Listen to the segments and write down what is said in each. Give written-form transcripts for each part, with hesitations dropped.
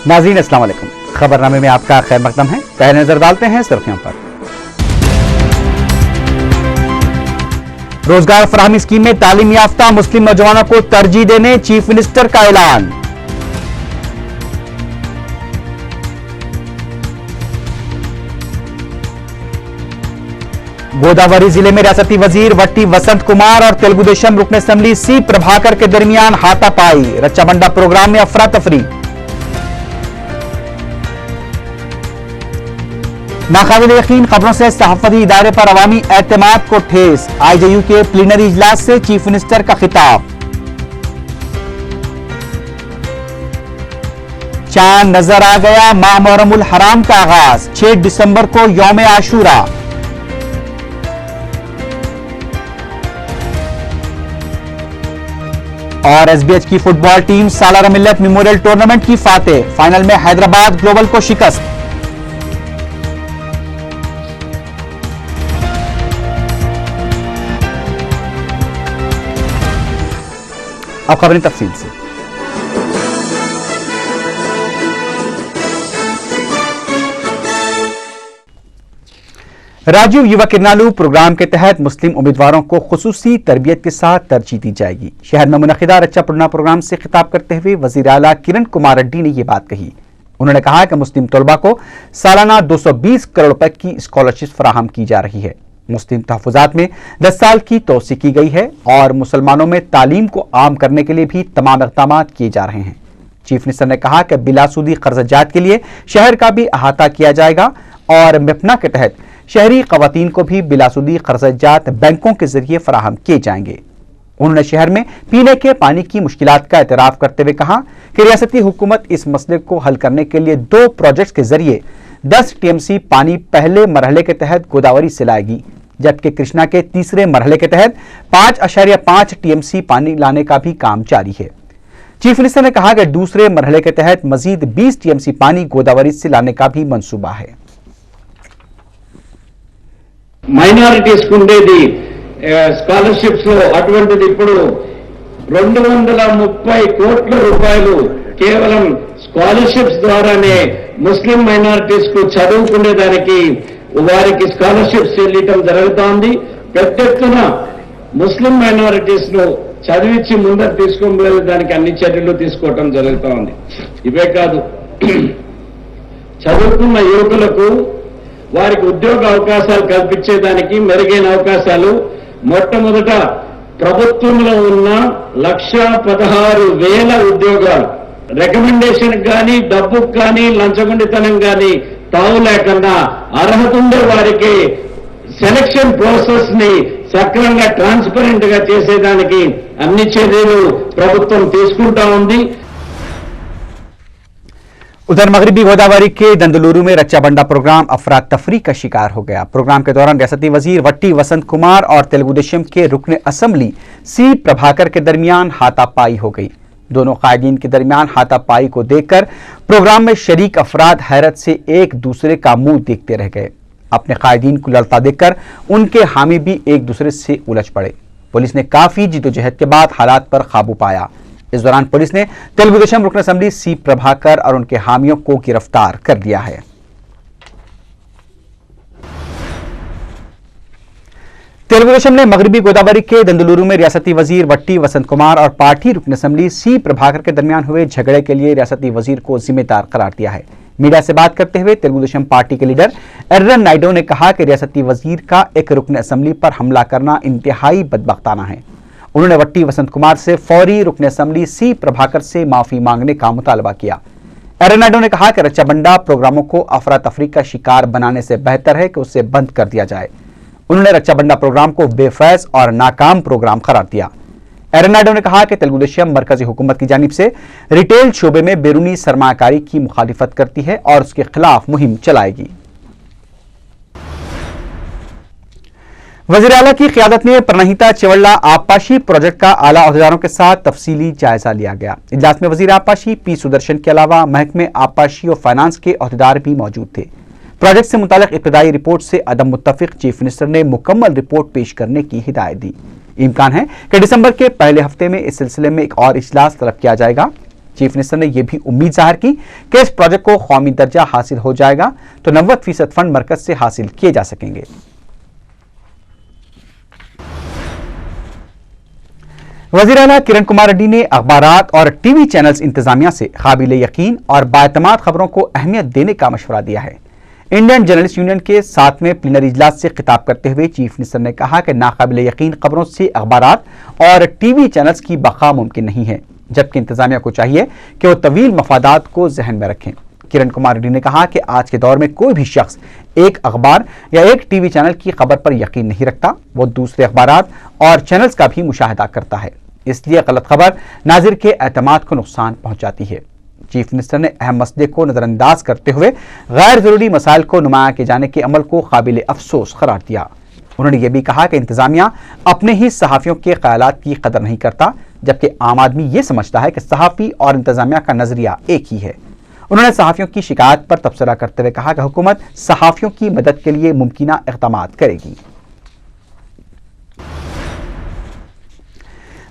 नाज़रीन अस्सलाम वालेकुम। खबरनामे में आपका खैर मकदम है। पहले नजर डालते हैं सुर्खियों पर। रोजगार फराहमी स्कीम में तालीम याफ्ता मुस्लिम नौजवानों को तरजीह देने चीफ मिनिस्टर का ऐलान। गोदावरी जिले में रियासती वजीर वट्टी वसंत कुमार और तेलुगु देशम रुकन असेंबली सी प्रभाकर के दरमियान हाथापाई, रच्चा बंडा प्रोग्राम में अफरा तफरी। नाकाबिल यकीन खबरों से सहाफती इदारे पर अवामी एतमाद को ठेस, आईजेयू के प्लीनरी इजलास से चीफ मिनिस्टर का खिताब। चांद नजर आ गया, माह मुहर्रमुल हराम का आगाज, 6 दिसंबर को यौम आशूरा। और एसबीएच की फुटबॉल टीम सालार मिल्लत मेमोरियल टूर्नामेंट की फातेह, फाइनल में हैदराबाद ग्लोबल को शिकस्त। अब खबरें तफसील से। राजीव युवा किरनालू प्रोग्राम के तहत मुस्लिम उम्मीदवारों को खुसूसी तरबियत के साथ तरजीह दी जाएगी। शहर में मुनक़िदा रच्चा पुरना प्रोग्राम से खिताब करते हुए वज़ीर आला किरण कुमार रेड्डी ने यह बात कही। उन्होंने कहा कि मुस्लिम तलबा को सालाना 220 करोड़ रुपए की स्कॉलरशिप फराहम की जा रही है। मुस्लिम तहफ़्फ़ुज़ात में 10 साल की तोसी की गई है और मुसलमानों में तालीम को आम करने के लिए भी तमाम इक़दाम किए जा रहे हैं। चीफ मिनिस्टर ने कहा कि बिलासूदी कर्ज़जात के लिए शहर का भी अहाता किया जाएगा और मिपना के तहत शहरी ख़वातीन को भी बिलासूदी कर्ज़जात बैंकों के जरिए फराहम किए जाएंगे। उन्होंने शहर में पीने के पानी की मुश्किलात का एतराफ़ करते हुए कहा कि रियासती हुकूमत इस मसले को हल करने के लिए 2 प्रोजेक्ट्स के जरिए 10 टीएमसी पानी पहले मरहले के तहत गोदावरी से लाएगी, जबकि कृष्णा के तीसरे मरहले के तहत 5.5 टीएमसी पानी लाने का भी काम जारी है। चीफ मिनिस्टर ने कहा कि दूसरे मरहले के तहत मजीद 20 टीएमसी पानी गोदावरी से लाने का भी मंसूबा है। మైనారిటీస్ ఉండేది స్కాలర్షిప్స్ లో అటువంటిది ఇప్పుడు 230 కోట్ల రూపాయలు కేవలం స్కాలర్షిప్స్ ద్వారానే ముస్లిం మైనారిటీస్ కు చదువుకునేదానికి వారికి స్కాలర్షిప్స్ చెల్లించడం జరుగుతోంది. పెద్ద ఎత్తున ముస్లిం మైనారిటీస్ ను చదివించి ముందరు తీసుకుపోయేదానికి అన్ని చర్యలు తీసుకోవడం జరుగుతోంది. ఇవే కాదు, చదువుకున్న యువకులకు వారికి ఉద్యోగ అవకాశాలు కల్పించేదానికి మెరుగైన అవకాశాలు మొట్టమొదట ప్రభుత్వంలో ఉన్న 1,16,000 ఉద్యోగాలు రికమెండేషన్ కానీ డబ్బుకు కానీ లంచగొండితనం కానీ తావు లేకుండా అర్హత ఉండే వారికి సెలక్షన్ ప్రాసెస్ ని సక్రమంగా ట్రాన్స్పరెంట్ గా చేసేదానికి అన్ని చర్యలు ప్రభుత్వం తీసుకుంటా ఉంది. उधर मगरबी गोदावरी के दंदलुरु में रच्चा बंडा प्रोग्राम अफरा तफरी का शिकार हो गया। प्रोग्राम के दौरान रियासती वजीर वट्टी वसंत कुमार और तेलुगु देशम के रुकन असेंबली सी प्रभाकर के दरमियान हाथापाई हो गई। दोनों कायदीन के दरमियान हाथापाई को देखकर प्रोग्राम में शरीक अफराद हैरत से एक दूसरे का मुंह देखते रह गए। अपने कायदीन को लड़ता देखकर उनके हामी भी एक दूसरे से उलझ पड़े। पुलिस ने काफी जिदोजहद के बाद हालात पर काबू पाया। इस दौरान पुलिस ने तेलुगु देशम रुकन असेंबली सी प्रभाकर और उनके हामियों को गिरफ्तार कर लिया है। तेलुगु देशम ने मगरबी गोदावरी के दंदलुरु में रियासती वजीर वट्टी वसंत कुमार और पार्टी रुकन असेंबली सी प्रभाकर के दरमियान हुए झगड़े के लिए रियासती वजीर को जिम्मेदार करार दिया है। मीडिया से बात करते हुए तेलुगु देशम पार्टी के लीडर एर्रन नायडू ने कहा कि रियासती वजीर का एक रुकन असेंबली पर हमला करना इंतहाई बदबख्ताना है। उन्होंने वट्टी वसंत कुमार से फौरी रुकन असेंबली सी प्रभाकर से माफी मांगने का मुतालबा किया। एर्रन नायडू ने कहा कि रच्चा बंडा प्रोग्रामों को अफरा तफरी का शिकार बनाने से बेहतर है कि उसे बंद कर दिया जाए। उन्होंने रच्चा बंडा प्रोग्राम को बेफैज और नाकाम प्रोग्राम करार दिया। एर्रन नायडू ने कहा कि तेलुगु देशम मरकजी हुकूमत की जानिब से रिटेल शोबे में बैरूनी सरमाकारी की मुखालिफत करती है और उसके खिलाफ मुहिम चलाएगी। वज़ीर आला की क़यादत में प्रणहिता चेवल्ला आबपाशी प्रोजेक्ट का आला अहदेदारों के साथ तफसीली जायजा लिया गया। इजलास में वज़ीर आबपाशी पी सुदर्शन के अलावा महकमे आबपाशी और फाइनेंस के अहदेदार भी मौजूद थे। प्रोजेक्ट से मुतालिक इब्तदाई रिपोर्ट से अदम मुत्तफिक चीफ मिनिस्टर ने मुकम्मल रिपोर्ट पेश करने की हिदायत दी। इम्कान है कि दिसंबर के पहले हफ्ते में इस सिलसिले में एक और इजलास तलब किया जाएगा। चीफ मिनिस्टर ने यह भी उम्मीद जाहिर की कि इस प्रोजेक्ट को कौमी दर्जा हासिल हो जाएगा तो 90% फंड मरकज से हासिल किए जा सकेंगे। वज़ीर आला किरण कुमार रेड्डी ने अखबारात और टीवी चैनल्स इंतजामिया से काबिल यकीन और बाएतमाद खबरों को अहमियत देने का मशवरा दिया है। इंडियन जर्नलिस्ट यूनियन के 7वें प्लीनरी इजलास से खिताब करते हुए चीफ मिनिस्टर ने कहा कि नाकाबिल यकीन खबरों से अखबारात और टीवी चैनल्स की बका मुमकिन नहीं है, जबकि इंतजामिया को चाहिए कि वो तवील मफादात को जहन में रखें। किरण कुमार रेड्डी ने कहा कि आज के दौर में कोई भी शख्स एक अखबार या एक टीवी चैनल की खबर पर यकीन नहीं रखता, वो दूसरे अखबारात और चैनल्स का भी मुशाहिदा करता है। इसलिए गलत खबर नाजिर के एतमाद को नुकसान पहुंचाती है। चीफ मिनिस्टर ने अहम मसले को नजरअंदाज करते हुए गैर जरूरी मसाइल को नुमाया किए जाने के अमल को काबिल अफसोस करार दिया। उन्होंने यह भी कहा कि इंतजामिया अपने ही सहाफियों के ख्यालात की कदर नहीं करता, जबकि आम आदमी ये समझता है कि सहाफी और इंतजामिया का नजरिया एक ही है। उन्होंने सहाफियों की शिकायत पर तबसरा करते हुए कहा कि हुकूमत सहाफियों की मदद के लिए मुमकिना इक़दाम करेगी।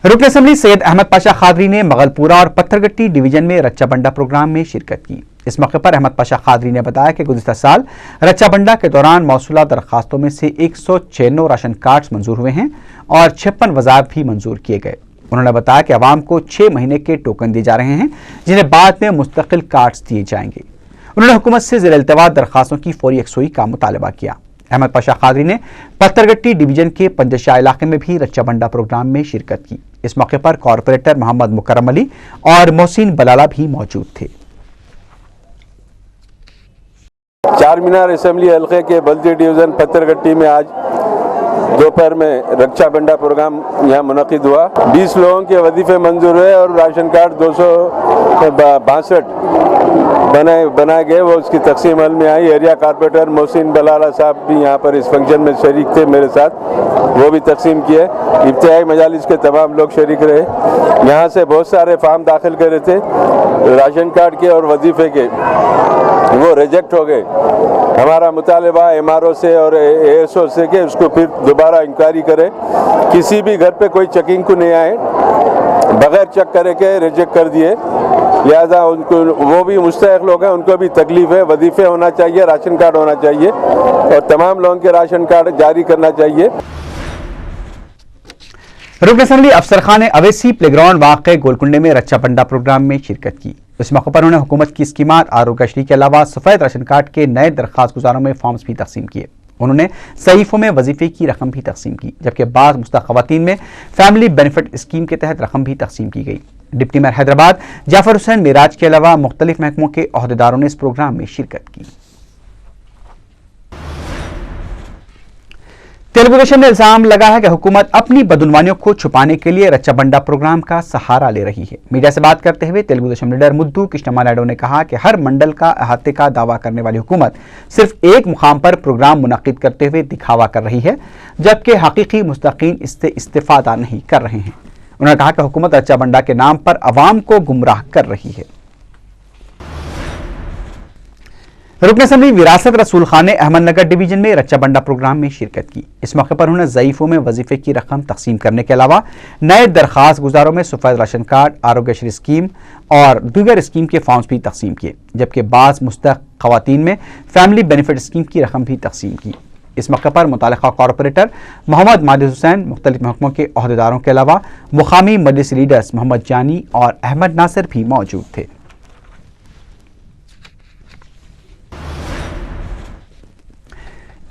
रुकन असम्बली सैयद अहमद पाशा खादरी ने मगलपुरा और पत्थरगट्टी डिवीजन में रच्चा बंडा प्रोग्राम में शिरकत की। इस मौके पर अहमद पाशा खादरी ने बताया कि गुज़िश्ता साल रच्चा बंडा के दौरान मौसूला दरखास्तों में से 196 राशन कार्ड्स मंजूर हुए हैं और 56 वज़ाइफ भी मंजूर किए गए। उन्होंने बताया कि अवाम को 6 महीने के टोकन दिए जा रहे हैं, जिन्हें बाद में मुस्तकिल कार्ड्स दिए जाएंगे। उन्होंने हुकूमत से ज़ेर इल्तवा दरखास्तों की फौरी यकसुई का मुतालबा किया। अहमद पाशा खादरी ने पत्थरगट्टी डिवीजन के पंजशाह इलाके में भी रच्चा बंडा प्रोग्राम में शिरकत की। इस मौके पर कॉरपोरेटर मोहम्मद मुकर्रम अली और मोहसिन बलाला भी मौजूद थे। चार मीनार असेंबली हल्के के बल्दी डिवीजन पत्थरगट्टी में आज दोपहर में रक्षा बंडा प्रोग्राम यहाँ मुनक़िद हुआ। 20 लोगों के वजीफे मंजूर हुए और राशन कार्ड 262 बनाए गए, वो उसकी तकसीम अमल में आई। एरिया कारपोरेटर मोहसिन बलाला साहब भी यहाँ पर इस फंक्शन में शरीक थे मेरे साथ, वो भी तकसीम किए। इब्तिदाई मजालिस के तमाम लोग शरीक रहे। यहाँ से बहुत सारे फार्म दाखिल कर रहे थे राशन कार्ड के और वजीफे के, वो रिजेक्ट हो गए। हमारा मुतालबा MRO से और ASO से कि उसको फिर दोबारा इंक्वायरी करें, किसी भी घर पे कोई चेकिंग को नहीं आए, बगैर चेक करे के रिजेक्ट कर दिए। लिहाजा उनको, वो भी मुस्तहिक लोग हैं, उनको भी तकलीफ है। वजीफे होना चाहिए, राशन कार्ड होना चाहिए और तमाम लोगों के राशन कार्ड जारी करना चाहिए। रुकन असम्बली अफसर खान ने अवैसी प्लेग्राउंड वाक़े गोलकुंडे में रच्चा बंडा प्रोग्राम में शिरकत की। इस मौके पर उन्होंने हुकूमत की स्कीमात आरोग्यश्री के अलावा सफ़ेद राशन कार्ड के नए दरख्वास्त गुजारों में फॉर्म्स भी तकसीम किए। उन्होंने सहीफों में वजीफे की रकम भी तकसीम की, जबकि बाज़ मुस्तहक़ ख़वातीन में फैमिली बेनिफिट स्कीम के तहत रकम भी तकसीम की गई। डिप्टी मेयर हैदराबाद जाफर हुसैन मिराज के अलावा मुख्तलिफ महकमों के अहदेदारों ने इस प्रोग्राम में शिरकत की। तेलुगु देशम ने इल्जाम लगा है कि हुकूमत अपनी बदउनवानियों को छुपाने के लिए रच्चा बंडा प्रोग्राम का सहारा ले रही है। मीडिया से बात करते हुए तेलुगु देशम लीडर मुद्दू कृष्णमा नायडू ने कहा कि हर मंडल का अहाते का दावा करने वाली हुकूमत सिर्फ एक मुकाम पर प्रोग्राम मुनक्किद करते हुए दिखावा कर रही है, जबकि हकीकी मुस्तकीन इससे इस्तेफादा नहीं कर रहे हैं। उन्होंने कहा कि हुकूमत रच्चा बंडा के नाम पर अवाम को गुमराह कर रही है। रुकन असम्बली विरासत रसूल खान ने अहमदनगर डिवीजन में रच्चा बंडा प्रोग्राम में शिरकत की। इस मौके पर उन्होंने ज़ईफों में वजीफे की रकम तकसीम करने के अलावा नए दरख्वास्त गुजारों में सफ़ेद राशन कार्ड, आरोग्यश्री स्कीम और दीगर स्कीम के फॉर्म्स भी तकसीम किए, जबकि बाज़ मुस्तहक़ ख़वातीन में फैमिली बेनिफिट स्कीम की रकम भी तकसीम की। इस मौके पर मुतालिका कॉरपोरेटर मोहम्मद माजिद हुसैन, मुख्तलिफ महकमों के अहदेदारों के अलावा मुकामी मजलिस लीडर्स मोहम्मद जानी और अहमद नासिर भी मौजूद थे।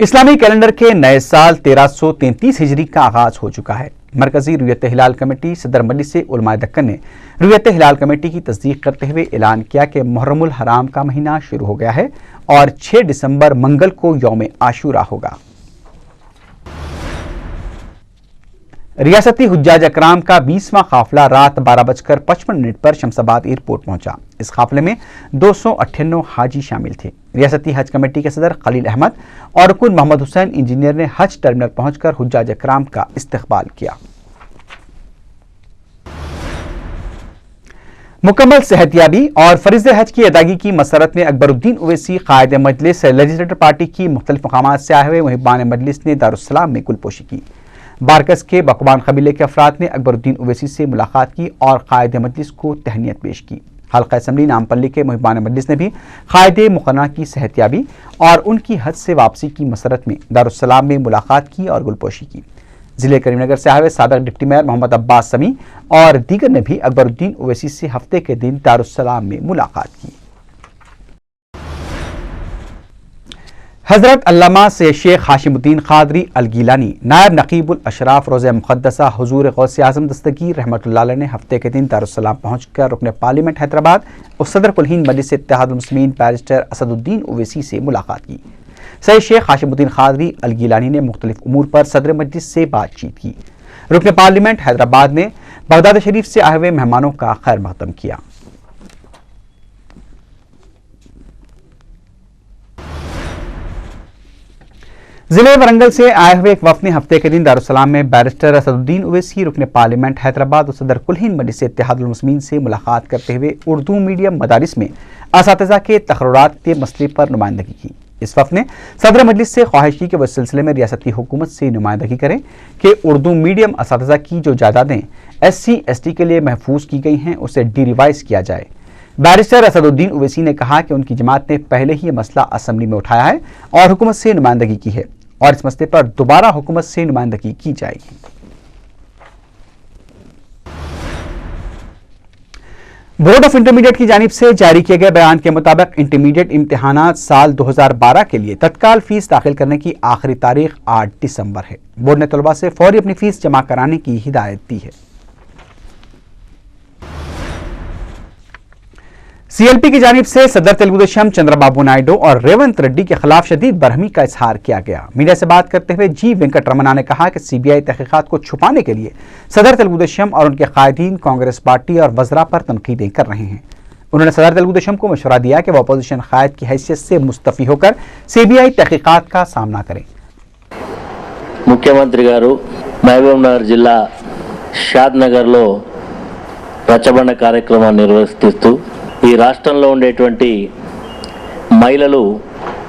इस्लामी कैलेंडर के नए साल 1333 हिजरी का आगाज हो चुका है। मरकजी रुयत हिलाल कमेटी सदर मजलिस उलमाए दक्कन ने रुयत हिलाल कमेटी की तस्दीक करते हुए ऐलान किया कि मुहर्रमुल हराम का महीना शुरू हो गया है और 6 दिसंबर मंगल को यौम आशूरा होगा। रियासती हुज्जाज अकराम का 20वां काफिला रात 12:55 पर शमसाबाद एयरपोर्ट पहुंचा। इस काफिले में 298 हाजी शामिल थे। रियासती हज कमेटी के सदर खलील अहमद और रुकन मोहम्मद हुसैन इंजीनियर ने हज टर्मिनल पहुंचकर हुज्जाज अकराम का इस्तकबाल किया। मुकम्मल सेहतियाबी और फरीज़ हज की अदायगी की मसरत में अकबरुद्दीन ओवैसी कायद मजलिस लेजिस्लेटिव पार्टी की मुख्तलिफ मकामात से आए हुए मुहिबान मजलिस ने दारुस्सलाम में गुलपोशी की। बारकस के बकवान कबीले के अफराद ने अकबरुद्दीन ओवैसी से मुलाकात की और कायद मजलिस को तहनीत पेश की। हल्का असम्बली नामपल्ली के मुहिबान मजलिस ने भी कायदे मुकर्ररा की सेहतियाबी और उनकी हज से वापसी की मसरत में दारुस्सलाम में मुलाकात की और गुलपोशी की। जिले करीमनगर से आए हुए साबिक डिप्टी मेयर मोहम्मद अब्बास समी और दीगर ने भी अकबरुद्दीन ओवैसी से हफ्ते के दिन दारुस्सलाम में मुलाकात की। हजरत अल्लामा से शेख हाशिमुद्दीन कादरी अल-गिलानी नायब नकीबुल अशराफ रोज़े मुक़द्दसा हुजूर गौसे आज़म दस्तगीर रहमतुल्लाह अलैह ने हफ्ते के दिन दारुस्सलाम पहुंचकर रुकने पार्लियामेंट हैदराबाद और सदर कुल हिंद मजलिस इत्तेहादुल मुस्लिमीन बैरिस्टर असदुद्दीन ओवैसी से मुलाकात की। सैयद शेख हाशिमुद्दीन कादरी अल-गिलानी ने मुख्तलिफ उमूर पर सदर मजलिस से बातचीत की। रुकने पार्लियामेंट हैदराबाद ने बगदाद शरीफ से आए हुए मेहमानों का खैर मकदम किया। जिले वरंगल से आए हुए एक वफ्द ने हफ्ते के दिन दारुस्सलाम में बैरिस्टर असदुद्दीन ओवैसी रुकने पार्लियामेंट हैदराबाद और सदर कुल हिंद मजलिस इत्तेहादुल मुस्लिमीन से मुलाकात करते हुए उर्दू मीडियम मदारिस में असातिज़ा के तकर्रुरात के मसले पर नुमाइंदगी की। इस वफ्द ने सदर मजलिस से ख्वाहिश की कि वह इस सिलसिले में रियासती हुकूमत से नुमाइंदगी करें कि उर्दू मीडियम असातिज़ा की जो जायदादें SC/ST के लिए महफूज की गई हैं उसे डी-रिवाइज किया जाए। बैरिस्टर असदुद्दीन ओवैसी ने कहा कि उनकी जमात ने पहले ही यह मसला असम्बली में उठाया है और हुकूमत से नुमाइंदगी की है और इस मसले पर दोबारा हुकूमत से नुमाइंदगी की जाएगी। बोर्ड ऑफ इंटरमीडिएट की जानिब से जारी किए गए बयान के मुताबिक इंटरमीडिएट इम्तिहानात साल 2012 के लिए तत्काल फीस दाखिल करने की आखिरी तारीख 8 दिसंबर है। बोर्ड ने तलबा से फौरी अपनी फीस जमा कराने की हिदायत दी है। CLP की जानिब से सदर तेलुगुदेशम चंद्रबाबू नायडू और रेवंत रेड्डी के खिलाफ शदीद बरहमी का इजहार किया गया। मीडिया से बात करते हुए जी वेंकट रमना ने कहा कि CBI तहकीकात को छुपाने के लिए सदर तेलुगुदेशम और उनके कायदीन कांग्रेस पार्टी और वज़रा पर तनकीदें कर रहे हैं। उन्होंने सदर तेलुगुदेशम को मशवरा दिया कि वह अपोजिशन कायद की हैसियत से मुस्तफ़ी होकर CBI तहकीकात का सामना करें। मुख्यमंत्री गारू महबूबनगर जिला షాద్నగర్లో రచ్చబండ కార్యక్రమాన్ని నిర్వహిస్తూ ఈ రాష్ట్రంలో ఉండేటువంటి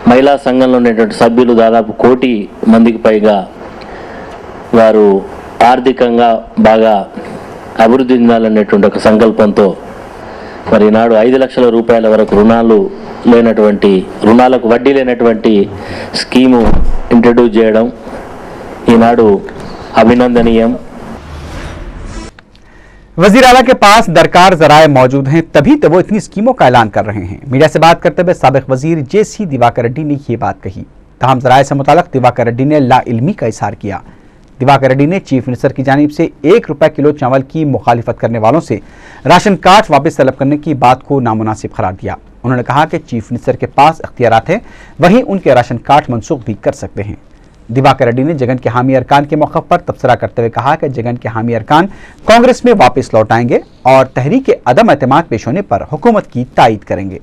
మహిళా సంఘంలో ఉండేటువంటి సభ్యులు దాదాపు 1 కోటి మందికి పైగా వారు ఆర్థికంగా బాగా అభివృద్ధి చెందాలనేటువంటి ఒక సంకల్పంతో మరి ఈనాడు 5 లక్షల రూపాయల వరకు రుణాలకు వడ్డీ లేనటువంటి స్కీము ఇంట్రడ్యూస్ చేయడం ఈనాడు అభినందనీయం। वजीर आला के पास दरकार जराए मौजूद हैं तभी तो वो इतनी स्कीमों का ऐलान कर रहे हैं। मीडिया से बात करते हुए साबिक वजीर JC दिवाकर रेड्डी ने ये बात कही। तमाम जराए से मुताल्लिक दिवाकर रेड्डी ने लाइल्मी का इजहार किया। दिवाकर रेड्डी ने चीफ मिनिस्टर की जानिब से 1 रुपए किलो चावल की मुखालिफत करने वालों से राशन कार्ड वापस तलब करने की बात को नामुनासिब करार दिया। उन्होंने कहा कि चीफ मिनिस्टर के पास इख्तियारात हैं, वहीं उनके राशन कार्ड मनसूख भी कर सकते हैं। दिवाकर रेड्डी ने जगन के हामी अरकान के मौके पर तबसरा करते हुए कहा कि जगन के हामी अरकान कांग्रेस में वापस लौट आएंगे और तहरीक अदम एतमाद पेश होने पर हुकूमत की तायीद करेंगे।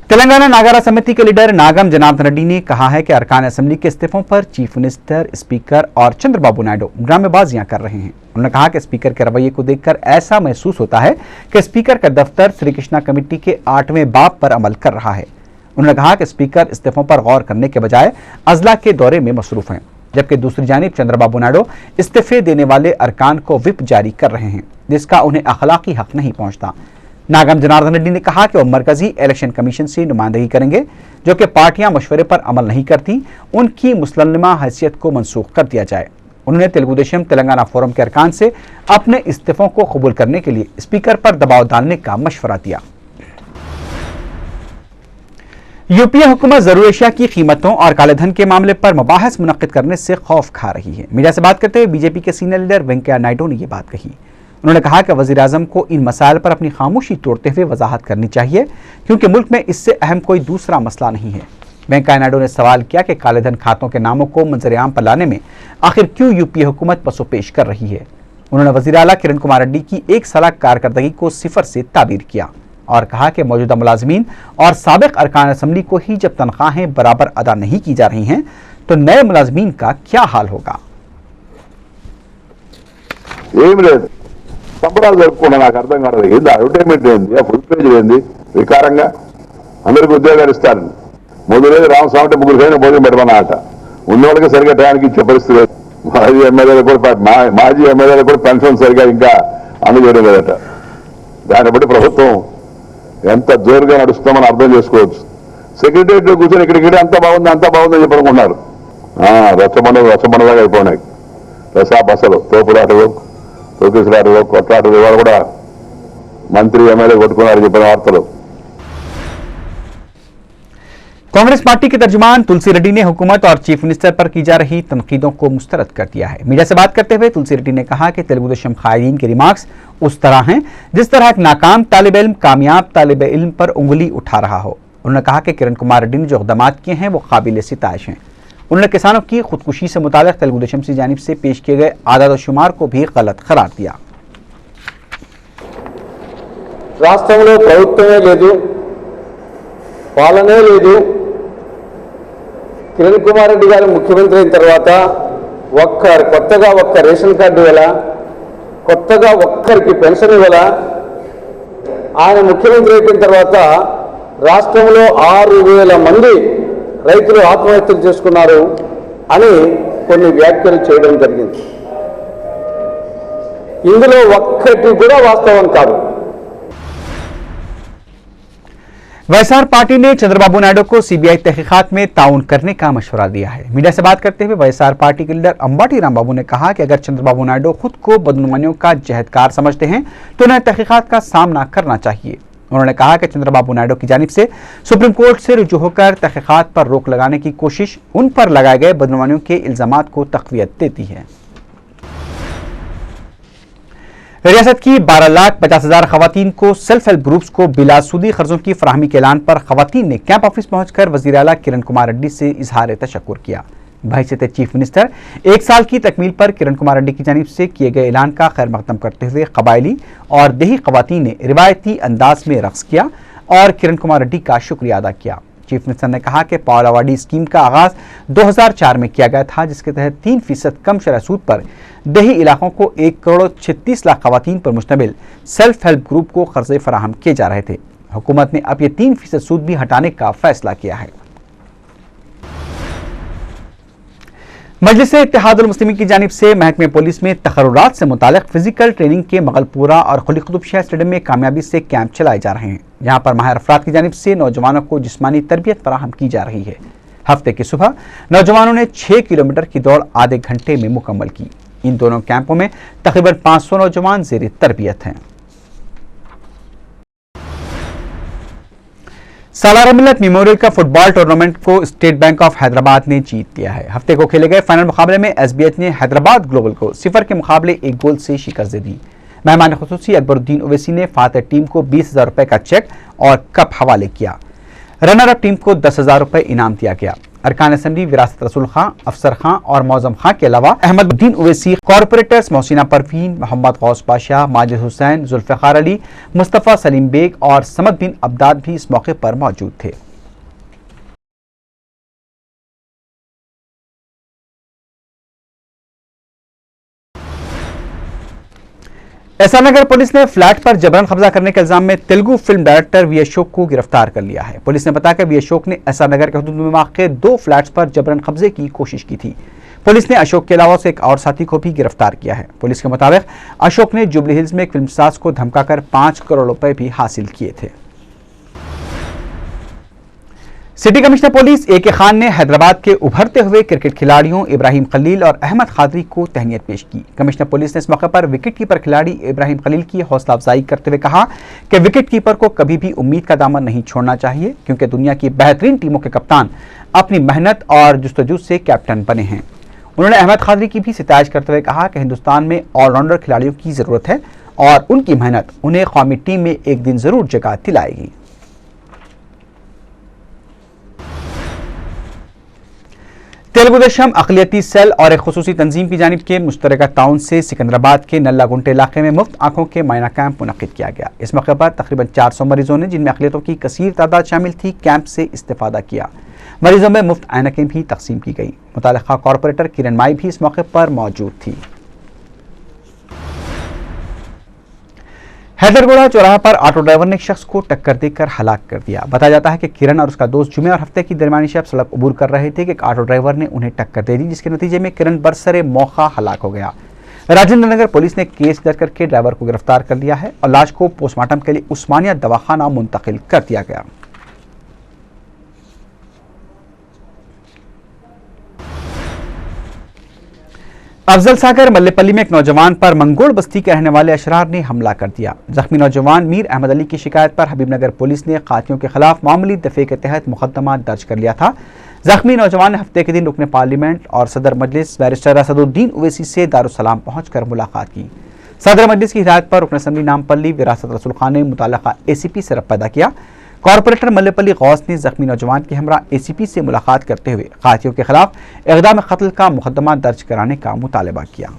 तेलंगाना नागारा समिति के लीडर नागम जनार्दन रेड्डी ने कहा है कि अरकान असम्बली के इस्तीफों पर चीफ मिनिस्टर, स्पीकर और चंद्रबाबू नायडू ड्रामेबाजियां कर रहे हैं। उन्होंने कहा कि स्पीकर के रवैये को देखकर ऐसा महसूस होता है कि स्पीकर का दफ्तर श्री कृष्णा कमेटी के 8वें बाब पर अमल कर रहा है। उन्होंने कहा कि स्पीकर इस्तीफों पर गौर करने के बजाय अजला के दौरे में मसरूफ हैं, जबकि दूसरी जानिब चंद्रबाबू नायडू इस्तीफे देने वाले अरकान को विप जारी कर रहे हैं, जिसका उन्हें अखलाकी हक नहीं पहुंचता। नागम जनार्दन रेड्डी ने कहा कि वह मरकजी इलेक्शन कमीशन से नुमाइंदगी करेंगे, जो कि पार्टियां मशवरे पर अमल नहीं करती, उनकी मुसल्लमा हैसियत को मनसूख कर दिया जाए। उन्होंने तेलुगुदेशम तेलंगाना फोरम के अरकान से अपने इस्तीफों को कबूल करने के लिए स्पीकर पर दबाव डालने का मशवरा दिया। यूपीए हुकूमत ज़रूरी अशिया की कीमतों और कालेधन के मामले पर मुबाहस मुनक्किद करने से खौफ खा रही है। मीडिया से बात करते हुए बीजेपी के सीनियर लीडर वेंकैया नायडू ने यह बात कही। उन्होंने कहा कि वज़ीर आज़म को इन मसाइल पर अपनी खामोशी तोड़ते हुए वजाहत करनी चाहिए, क्योंकि मुल्क में इससे अहम कोई दूसरा मसला नहीं है। वेंकैया नायडू ने सवाल किया कि कालेधन खातों के नामों को मंजर-ए-आम पर लाने में आखिर क्यों यूपीए हुकूमत पसोपेश कर रही है। उन्होंने वज़ीर आला किरण कुमार रेड्डी की 1 साल कारकर्दगी को 0 से ताबीर किया और कहा कि मौजूदा मुलाजमीन और साबिक अरकान असम्बली को ही जब तनख्वाहें बराबर अदा नहीं की जा रही हैं तो नए मुलाजमीन का क्या हाल होगा। సంబరాలు జరుపుకున్నా నాకు అర్థం కాదు. ఏంది అడ్వర్టైజ్మెంట్ ఏంది, ఆ ఫుల్ పేజ్ ఏంది, వికారంగా అందరికి ఉద్యోగాలు ఇస్తారు. మొదలైన రామస్వామి అంటే 3 సైన భోజనం పెడమన్న ఆట ఉన్నవాళ్ళకి సరిగ్గా టయానికి ఇచ్చే పరిస్థితి లేదు. మాజీ ఎమ్మెల్యేలు కూడా మాజీ ఎమ్మెల్యేలు కూడా పెన్షన్ సరిగా ఇంకా అందజేయడం లేదట. దాన్ని బట్టి ప్రభుత్వం ఎంత జోరుగా నడుస్తుందో మనం అర్థం చేసుకోవచ్చు. సెక్రటరియట్లో కూర్చొని ఇక్కడికి అంత బాగుందని చెప్పనుకుంటున్నారు. రచ్చబండలాగా అయిపోయినాయి. బసలు తోపులాటలు, తోకిసలాటలు, కొట్లాటలు ఇవాళ కూడా మంత్రి ఎమ్మెల్యే కొట్టుకున్నారు చెప్పిన వార్తలు. कांग्रेस पार्टी के तर्जुमान तुलसी रेड्डी ने हुकूमत और चीफ मिनिस्टर पर की जा रही तनकीदों को मुस्तरद कर दिया है। मीडिया से बात करते हुए तुलसी रेड्डी ने कहा कि तेलुगु देशम कायदीन के रिमार्क्स उस तरह हैं जिस तरह एक नाकाम तालिब इल्म कामयाब तालिब इल्म पर उंगली उठा रहा हो। उन्होंने कहा कि किरण कुमार रेड्डी ने जो इक़दामात किए हैं वो काबिल सिताइश हैं। उन्होंने किसानों की खुदकुशी से मुताल्लिक़ तेलुगु देशम की जानिब से पेश किए गए आदाद व शुमार को भी गलत करार दिया। రాష్ట్రంలో ప్రభుత్వమే లేదు, పాలనే లేదు. కిరణ్ కుమార్ రెడ్డి గారు ముఖ్యమంత్రి అయిన తర్వాత కొత్తగా ఒక్క రేషన్ కార్డు ఇవ్వాల, కొత్తగా ఒక్కరికి పెన్షన్ ఇవ్వాల. ఆయన ముఖ్యమంత్రి అయిపోయిన తర్వాత రాష్ట్రంలో 6,000 మంది రైతులు ఆత్మహత్యలు చేసుకున్నారు అని కొన్ని వ్యాఖ్యలు చేయడం జరిగింది. ఇందులో ఒక్కటి కూడా వాస్తవం కాదు. वाईएसआर पार्टी ने चंद्रबाबू नायडू को सीबीआई तहकीकात में ताउन करने का मशवरा दिया है। मीडिया से बात करते हुए वाईएसआर पार्टी के लीडर अंबाटी रामबाबू ने कहा कि अगर चंद्रबाबू नायडू खुद को बदनुमानियों का जहदकार समझते हैं तो उन्हें तहकीकात का सामना करना चाहिए। उन्होंने कहा कि चंद्रबाबू नायडू की जानिब से सुप्रीम कोर्ट से रुजू होकर तहकीकात पर रोक लगाने की कोशिश उन पर लगाए गए बदनुमानियों के इल्जामात को तक़वियत देती है। रियासत की 12,50,000 खवातीन को सेल्फ हेल्प ग्रुप्स को बिलासूदी खर्चों की फराहमी के ऐलान पर खवातीन ने कैंप ऑफिस पहुंचकर वज़ीर आला किरण कुमार रेड्डी से इजहार तशक्कुर किया। बहैसियत चीफ मिनिस्टर 1 साल की तकमील पर किरण कुमार रेड्डी की जानिब से किए गए ऐलान का खैर मकदम करते हुए कबायली और देही खवातीन ने रिवायती अंदाज में रक्स किया और किरण कुमार रेड्डी का शुक्रिया अदा किया। चीफ मिनिस्टर ने कहा कि पावलावाडी स्कीम का आगाज 2004 में किया गया था, जिसके तहत 3% कम शरह सूद पर देही इलाकों को 1,36,00,000 खवातीन पर मुश्तमिल सेल्फ हेल्प ग्रुप को कर्जे फराहम किए जा रहे थे। हुकूमत ने अब ये 3% सूद भी हटाने का फैसला किया है। मजलिस-ए-इत्तेहादुल मुस्लिमीन की जानिब से महकमे पुलिस में तकर्रुरात से मुतालिक फिजिकल ट्रेनिंग के मगलपुरा और कुली कुतुब शाह स्टेडियम में कामयाबी से कैंप चलाए जा रहे हैं, जहां पर माहिर अफराद की जानिब से नौजवानों को जिस्मानी तरबियत फराहम की जा रही है। हफ्ते की सुबह नौजवानों ने 6 किलोमीटर की दौड़ आधे घंटे में मुकम्मल की। इन दोनों कैंपों में तकरीबन 500 नौजवान ज़ेर तरबियत हैं। सालारा मिल्लत मेमोरियल का फुटबॉल टूर्नामेंट को स्टेट बैंक ऑफ हैदराबाद ने जीत लिया है। हफ्ते को खेले गए फाइनल मुकाबले में एसबीएच ने हैदराबाद ग्लोबल को 0 के मुकाबले 1 गोल से शिकस्त दे दी। मेहमान खुसूसी अकबरुद्दीन ओवैसी ने फातह टीम को 20,000 रुपए का चेक और कप हवाले किया। रनर अप टीम को 10,000 रुपए इनाम दिया गया। अरकान असम्बली विरासत रसूल खां, अफसर खां और मौजम खां के अलावा अहमदुद्दीन ओवैसी, कॉरपोरेटर्स मोहसिना परवीन, मोहम्मद गौस पाशा, माजिद हुसैन, जुल्फ़िकार अली, मुस्तफ़ा सलीम बेग और समद बिन अब्दाद भी इस मौके पर मौजूद थे। एसआर नगर पुलिस ने फ्लैट पर जबरन कब्जा करने के इल्जाम में Telugu film director V Ashok को गिरफ्तार कर लिया है। पुलिस ने बताया कि वी अशोक ने एसआर नगर के हुदूद में वाक़ 2 फ्लैट्स पर जबरन कब्जे की कोशिश की थी। पुलिस ने अशोक के अलावा से एक और साथी को भी गिरफ्तार किया है। पुलिस के मुताबिक अशोक ने जुबली हिल्स में एक फिल्मसाज को धमकाकर 5 करोड़ रुपए भी हासिल किए थे। City commissioner police A K. Khan ने हैदराबाद के उभरते हुए क्रिकेट खिलाड़ियों इब्राहिम खलील और अहमद खादरी को तहनीत पेश की। कमिश्नर पुलिस ने इस मौके पर विकेट कीपर खिलाड़ी इब्राहिम खलील की हौसला अफजाई करते हुए कहा कि विकेट कीपर को कभी भी उम्मीद का दामन नहीं छोड़ना चाहिए, क्योंकि दुनिया की बेहतरीन टीमों के कप्तान अपनी मेहनत और जुस्तजू से कैप्टन बने हैं। उन्होंने अहमद खादरी की भी सितारिश करते हुए कहा कि हिंदुस्तान में ऑलराउंडर खिलाड़ियों की जरूरत है और उनकी मेहनत उन्हें कौमी टीम में एक दिन जरूर जगह दिलाएगी। तेलुगु देशम अक़लियती सेल और एक खुसूसी तंजीम की जानिब के मुश्तरका ताउन से सिकंदराबाद के नल्ला गुंटे इलाके में मुफ्त आंखों के मायना कैंप मुनक़िद किया गया। इस मौके पर तकरीबन 400 मरीजों ने, जिनमें अक़लियतों की कसीर तादाद शामिल थी, कैंप से इस्तेफादा किया। मरीजों में मुफ्त ऐनकें भी तकसीम की गई। मुतालिका कॉरपोरेटर किरण माई भी इस मौके पर मौजूद थी। हैदरगोड़ा चौराहा पर ऑटो ड्राइवर ने एक शख्स को टक्कर देकर हलाक कर दिया। बताया जाता है कि किरण और उसका दोस्त जुमे और हफ्ते की दरमियानी शब सड़क अबूर कर रहे थे कि एक ऑटो ड्राइवर ने उन्हें टक्कर दे दी, जिसके नतीजे में किरण बरसरे मौका हलाक हो गया। राजेंद्र नगर पुलिस ने केस दर्ज करके ड्राइवर को गिरफ्तार कर लिया है और लाश को पोस्टमार्टम के लिए उस्मानिया दवाखाना मुंतकिल कर दिया गया। अफजल सागर मल्लेपल्ली में एक नौजवान पर मंगोड़ बस्ती के रहने वाले अशरार ने हमला कर दिया। जख्मी नौजवान मीर अहमद अली की शिकायत पर हबीबनगर पुलिस ने कातियों के खिलाफ मामूली दफे के तहत मुकदमा दर्ज कर लिया था। जख्मी नौजवान ने हफ्ते के दिन रुकने पार्लियामेंट और सदर मजलिस बैरिस्टर असदुद्दीन ओवैसी से दारुसलाम पहुंचकर मुलाकात की। सदर मजलिस की हिदायत पर रुकन असम्बली नामपल्ली विरासत रसूल खान ने मुताल्लिका ACP से रब्ता किया। कॉर्पोरेटर मल्लेपल्ली गौस ने जख्मी नौजवान के हमरा ACP से मुलाकात करते हुए कातियों के खिलाफ इक़दाम कत्ल का मुकदमा दर्ज कराने का मुतालबा किया।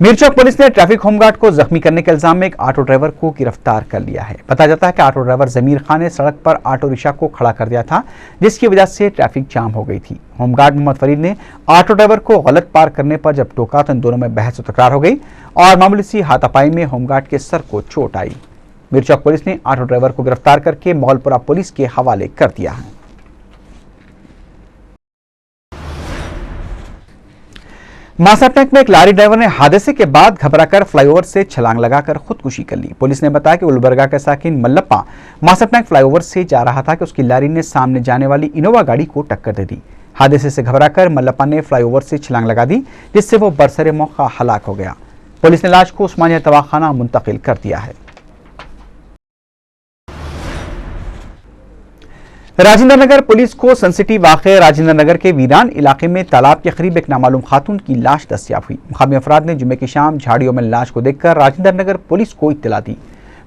मीरचौक पुलिस ने ट्रैफिक होमगार्ड को जख्मी करने के इल्जाम में एक ऑटो ड्राइवर को गिरफ्तार कर लिया है। बताया जाता है कि ऑटो ड्राइवर जमीर खान ने सड़क पर ऑटो रिक्शा को खड़ा कर दिया था, जिसकी वजह से ट्रैफिक जाम हो गई थी। होमगार्ड मोहम्मद फरीद ने ऑटो ड्राइवर को गलत पार करने पर जब टोका तो इन दोनों में बहस तकरार हो गई और मामूली सी हाथापाई में होमगार्ड के सर को चोट आई। मीरचौक पुलिस ने ऑटो ड्राइवर को गिरफ्तार करके मोगलपुरा पुलिस के हवाले कर दिया है। मासाटैक में एक लारी ड्राइवर ने हादसे के बाद घबराकर फ्लाईओवर से छलांग लगाकर खुदकुशी कर ली। पुलिस ने बताया कि गुलबर्गा का साकिन मल्लप्पा मासाटैक फ्लाईओवर से जा रहा था कि उसकी लारी ने सामने जाने वाली इनोवा गाड़ी को टक्कर दे दी। हादसे से घबराकर मल्लप्पा ने फ्लाईओवर से छलांग लगा दी, जिससे वो बरसरे मौका हलाक हो गया। पुलिस ने लाश को उस्मानिया दवाखाना मुंतकिल कर दिया है। राजेंद्र नगर पुलिस को सेंसिटिव वाक़े राजेंद्र नगर के वीरान इलाके में तालाब के करीब एक नामालूम खातून की लाश दस्तयाब हुई। मुकामी अफराद ने जुमे की शाम झाड़ियों में लाश को देखकर राजेंद्र नगर पुलिस को इत्तला दी।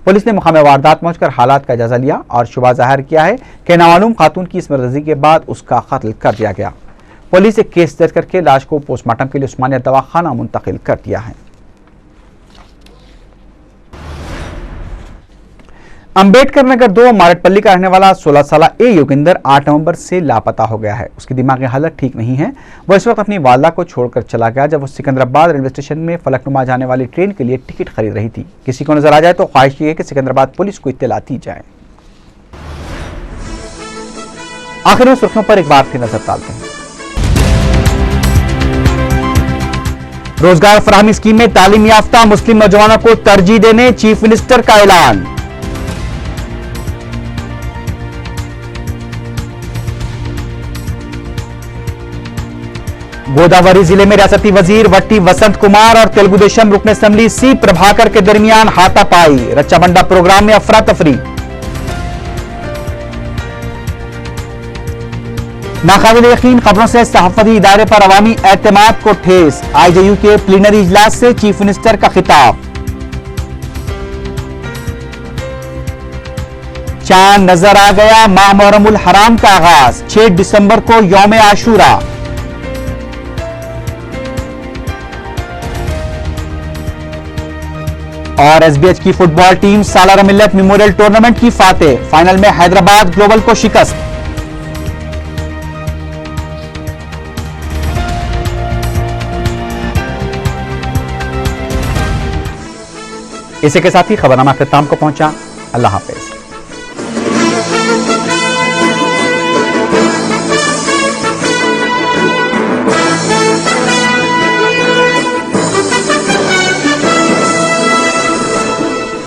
पुलिस ने मुकामी वारदात पहुंचकर हालात का जायजा लिया और शुबा जाहिर किया है कि नामालूम खातून की इसमर्जी के बाद उसका कत्ल कर दिया गया। पुलिस एक केस दर्ज करके लाश को पोस्टमार्टम के लिए उस्मानिया दवाखाना मुंतकिल कर दिया है। अंबेडकर नगर 2 मारटपल्ली का रहने वाला 16 साल ए योगिंदर 8 नवंबर से लापता हो गया है। उसकी दिमागी हालत ठीक नहीं है। वह इस वक्त अपनी वालदा को छोड़कर चला गया जब वो सिकंदराबाद रेलवे स्टेशन में फलकनुमा जाने वाली ट्रेन के लिए टिकट खरीद रही थी। किसी को नजर आ जाए तो ख्वाहिश ये है कि सिकंदराबाद पुलिस को इत्तला दी जाए। आखिर में सुर्खियों पर एक बार फिर नजर डालते हैं। रोजगार फराहमी स्कीम में तालीम याफ्ता मुस्लिम नौजवानों को तरजीह देने चीफ मिनिस्टर का ऐलान। गोदावरी जिले में रियासती वजीर वट्टी वसंत कुमार और तेलुगु देशम रुकन असम्बली सी प्रभाकर के दरमियान हाथापाई। रच्चा बंडा प्रोग्राम में अफरा तफरी। नाकाबिल यकीन खबरों से सहाफती इदारे पर अवामी एतमाद को ठेस। IJU के प्लीनरी इजलास से चीफ मिनिस्टर का खिताब। चांद नजर आ गया, माह मुहर्रमुल हराम का आगाज। 6 दिसंबर को यौम आशूरा। और SBH की फुटबॉल टीम सालार मिल्लत मेमोरियल टूर्नामेंट की फातेह। फाइनल में हैदराबाद ग्लोबल को शिकस्त। इसी के साथ ही खबरनामा अख्ताम को पहुंचा। अल्लाह हाफिज।